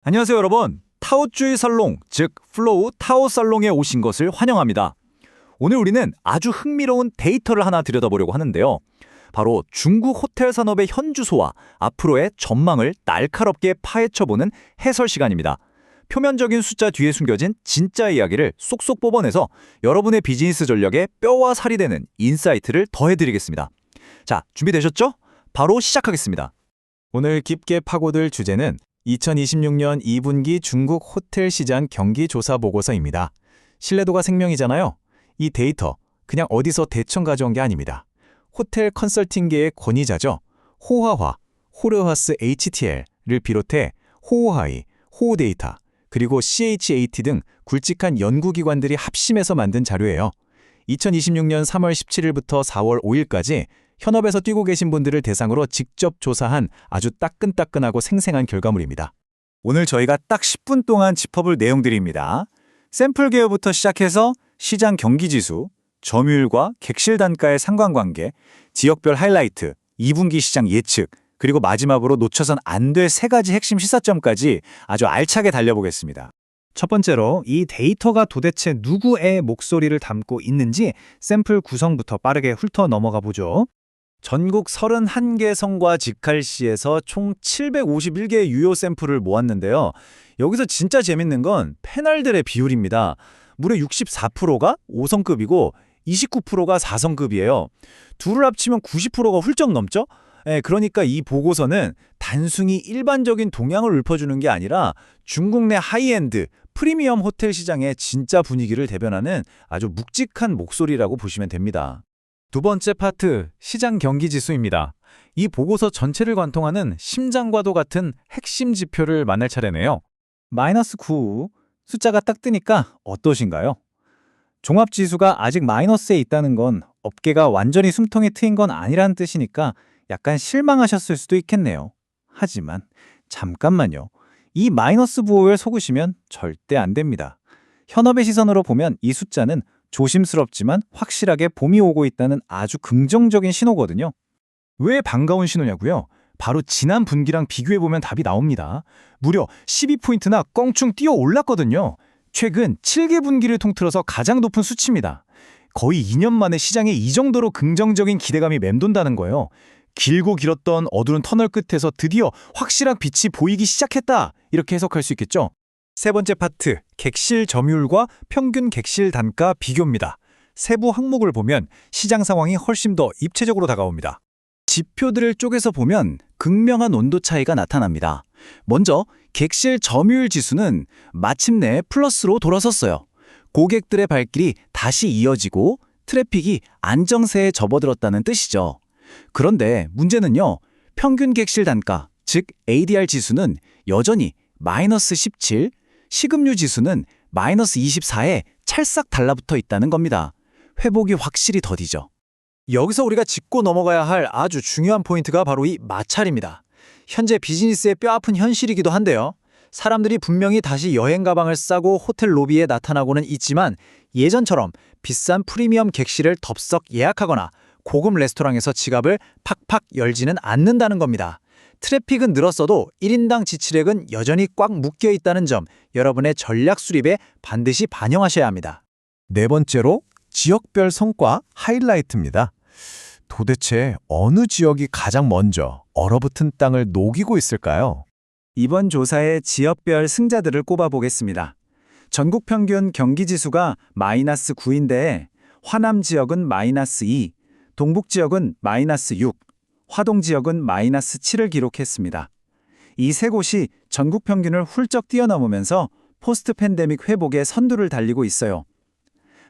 안녕하세요 여러분. 타오주의 살롱, 즉 플로우 타오 살롱에 오신 것을 환영합니다. 오늘 우리는 아주 흥미로운 데이터를 하나 들여다보려고 하는데요. 바로 중국 호텔 산업의 현주소와 앞으로의 전망을 날카롭게 파헤쳐보는 해설 시간입니다. 표면적인 숫자 뒤에 숨겨진 진짜 이야기를 쏙쏙 뽑아내서 여러분의 비즈니스 전략에 뼈와 살이 되는 인사이트를 더해드리겠습니다. 자, 준비되셨죠? 바로 시작하겠습니다. 오늘 깊게 파고들 주제는 2026년 2분기 중국 호텔 시장 경기 조사 보고서입니다. 신뢰도가 생명이잖아요. 이 데이터 그냥 어디서 대충 가져온 게 아닙니다. 호텔 컨설팅계의 권위자죠. 호화화, 호르하스 HTL을 비롯해 호호하이, 호호데이터, 그리고 CHAT 등 굵직한 연구기관들이 합심해서 만든 자료예요. 2026년 3월 17일부터 4월 5일까지 현업에서 뛰고 계신 분들을 대상으로 직접 조사한 아주 따끈따끈하고 생생한 결과물입니다. 오늘 저희가 딱 10분 동안 짚어볼 내용들입니다. 샘플 개요부터 시작해서 시장 경기지수, 점유율과 객실 단가의 상관관계, 지역별 하이라이트, 2분기 시장 예측, 그리고 마지막으로 놓쳐선 안 될 3가지 핵심 시사점까지 아주 알차게 달려보겠습니다. 첫 번째로 이 데이터가 도대체 누구의 목소리를 담고 있는지 샘플 구성부터 빠르게 훑어 넘어가 보죠. 전국 31개 성과 직할시에서 총 751개의 유효 샘플을 모았는데요. 여기서 진짜 재밌는 건 패널들의 비율입니다. 무려 64%가 5성급이고 29%가 4성급이에요. 둘을 합치면 90%가 훌쩍 넘죠? 그러니까 이 보고서는 단순히 일반적인 동향을 읊어주는 게 아니라 중국 내 하이엔드, 프리미엄 호텔 시장의 진짜 분위기를 대변하는 아주 묵직한 목소리라고 보시면 됩니다. 두 번째 파트, 시장 경기 지수입니다. 이 보고서 전체를 관통하는 심장과도 같은 핵심 지표를 만날 차례네요. 마이너스 9, 숫자가 딱 뜨니까 어떠신가요? 종합지수가 아직 마이너스에 있다는 건 업계가 완전히 숨통에 트인 건 아니라는 뜻이니까 약간 실망하셨을 수도 있겠네요. 하지만 잠깐만요. 이 마이너스 부호에 속으시면 절대 안 됩니다. 현업의 시선으로 보면 이 숫자는 조심스럽지만 확실하게 봄이 오고 있다는 아주 긍정적인 신호거든요. 왜 반가운 신호냐고요? 바로 지난 분기랑 비교해보면 답이 나옵니다. 무려 12포인트나 껑충 뛰어 올랐거든요. 최근 7개 분기를 통틀어서 가장 높은 수치입니다. 거의 2년 만에 시장에 이 정도로 긍정적인 기대감이 맴돈다는 거예요. 길고 길었던 어두운 터널 끝에서 드디어 확실한 빛이 보이기 시작했다. 이렇게 해석할 수 있겠죠? 세 번째 파트, 객실 점유율과 평균 객실 단가 비교입니다. 세부 항목을 보면 시장 상황이 훨씬 더 입체적으로 다가옵니다. 지표들을 쪼개서 보면 극명한 온도 차이가 나타납니다. 먼저 객실 점유율 지수는 마침내 플러스로 돌아섰어요. 고객들의 발길이 다시 이어지고 트래픽이 안정세에 접어들었다는 뜻이죠. 그런데 문제는요, 평균 객실 단가, 즉 ADR 지수는 여전히 마이너스 17, 식음료 지수는 마이너스 24에 찰싹 달라붙어 있다는 겁니다. 회복이 확실히 더디죠. 여기서 우리가 짚고 넘어가야 할 아주 중요한 포인트가 바로 이 마찰입니다. 현재 비즈니스의 뼈아픈 현실이기도 한데요. 사람들이 분명히 다시 여행 가방을 싸고 호텔 로비에 나타나고는 있지만 예전처럼 비싼 프리미엄 객실을 덥석 예약하거나 고급 레스토랑에서 지갑을 팍팍 열지는 않는다는 겁니다. 트래픽은 늘었어도 1인당 지출액은 여전히 꽉 묶여 있다는 점, 여러분의 전략 수립에 반드시 반영하셔야 합니다. 네 번째로 지역별 성과 하이라이트입니다. 도대체 어느 지역이 가장 먼저 얼어붙은 땅을 녹이고 있을까요? 이번 조사의 지역별 승자들을 꼽아보겠습니다. 전국 평균 경기지수가 마이너스 9인데 화남 지역은 마이너스 2, 동북 지역은 마이너스 6, 화동 지역은 마이너스 7을 기록했습니다. 이 세 곳이 전국 평균을 훌쩍 뛰어넘으면서 포스트 팬데믹 회복의 선두를 달리고 있어요.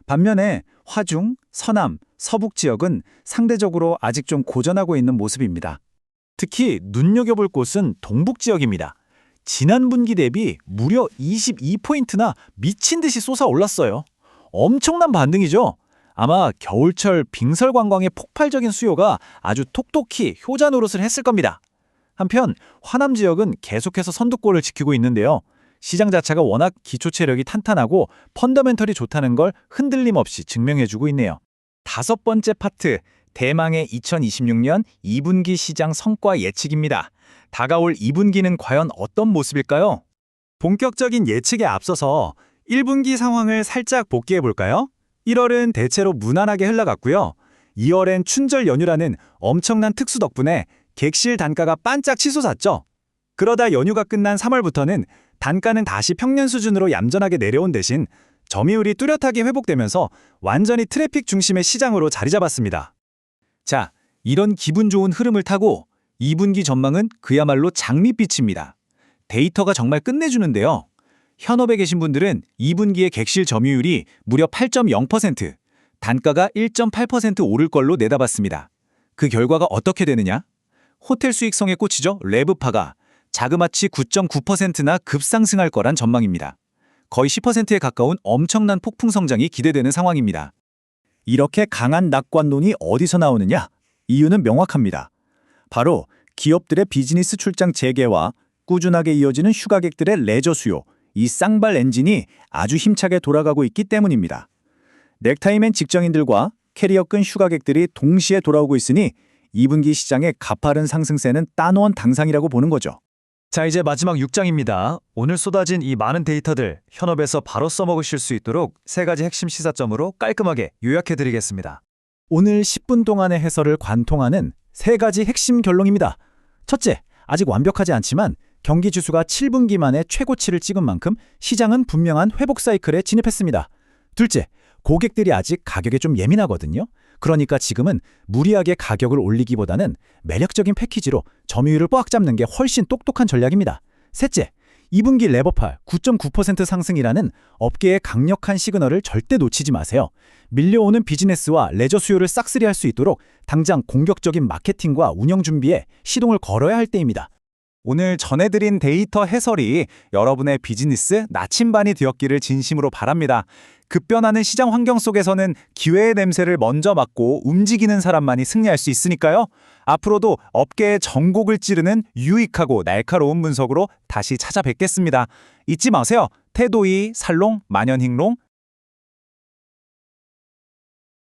반면에 화중, 서남, 서북 지역은 상대적으로 아직 좀 고전하고 있는 모습입니다. 특히 눈여겨볼 곳은 동북 지역입니다. 지난 분기 대비 무려 22포인트나 미친 듯이 솟아올랐어요. 엄청난 반등이죠? 아마 겨울철 빙설 관광의 폭발적인 수요가 아주 톡톡히 효자 노릇을 했을 겁니다. 한편 화남 지역은 계속해서 선두권을 지키고 있는데요. 시장 자체가 워낙 기초 체력이 탄탄하고 펀더멘털이 좋다는 걸 흔들림 없이 증명해주고 있네요. 다섯 번째 파트, 대망의 2026년 2분기 시장 성과 예측입니다. 다가올 2분기는 과연 어떤 모습일까요? 본격적인 예측에 앞서서 1분기 상황을 살짝 복기해 볼까요? 1월은 대체로 무난하게 흘러갔고요. 2월엔 춘절 연휴라는 엄청난 특수 덕분에 객실 단가가 반짝 치솟았죠. 그러다 연휴가 끝난 3월부터는 단가는 다시 평년 수준으로 얌전하게 내려온 대신 점유율이 뚜렷하게 회복되면서 완전히 트래픽 중심의 시장으로 자리 잡았습니다. 자, 이런 기분 좋은 흐름을 타고 2분기 전망은 그야말로 장밋빛입니다. 데이터가 정말 끝내주는데요. 현업에 계신 분들은 2분기의 객실 점유율이 무려 8.0%, 단가가 1.8% 오를 걸로 내다봤습니다. 그 결과가 어떻게 되느냐? 호텔 수익성의 꽃이죠. 레브파가 자그마치 9.9%나 급상승할 거란 전망입니다. 거의 10%에 가까운 엄청난 폭풍 성장이 기대되는 상황입니다. 이렇게 강한 낙관론이 어디서 나오느냐? 이유는 명확합니다. 바로 기업들의 비즈니스 출장 재개와 꾸준하게 이어지는 휴가객들의 레저 수요, 이 쌍발 엔진이 아주 힘차게 돌아가고 있기 때문입니다. 넥타이맨 직장인들과 캐리어끈 휴가객들이 동시에 돌아오고 있으니 2분기 시장의 가파른 상승세는 따놓은 당상이라고 보는 거죠. 자, 이제 마지막 6장입니다. 오늘 쏟아진 이 많은 데이터들 현업에서 바로 써먹으실 수 있도록 3가지 핵심 시사점으로 깔끔하게 요약해드리겠습니다. 오늘 10분 동안의 해설을 관통하는 3가지 핵심 결론입니다. 첫째, 아직 완벽하지 않지만 경기 지수가 7분기 만에 최고치를 찍은 만큼 시장은 분명한 회복 사이클에 진입했습니다. 둘째, 고객들이 아직 가격에 좀 예민하거든요. 그러니까 지금은 무리하게 가격을 올리기보다는 매력적인 패키지로 점유율을 꽉 잡는 게 훨씬 똑똑한 전략입니다. 셋째, 2분기 레버팔 9.9% 상승이라는 업계의 강력한 시그널을 절대 놓치지 마세요. 밀려오는 비즈니스와 레저 수요를 싹쓸이할 수 있도록 당장 공격적인 마케팅과 운영 준비에 시동을 걸어야 할 때입니다. 오늘 전해드린 데이터 해설이 여러분의 비즈니스 나침반이 되었기를 진심으로 바랍니다. 급변하는 시장 환경 속에서는 기회의 냄새를 먼저 맡고 움직이는 사람만이 승리할 수 있으니까요. 앞으로도 업계의 전곡을 찌르는 유익하고 날카로운 분석으로 다시 찾아뵙겠습니다. 잊지 마세요. 태도이, 살롱, 만연행롱,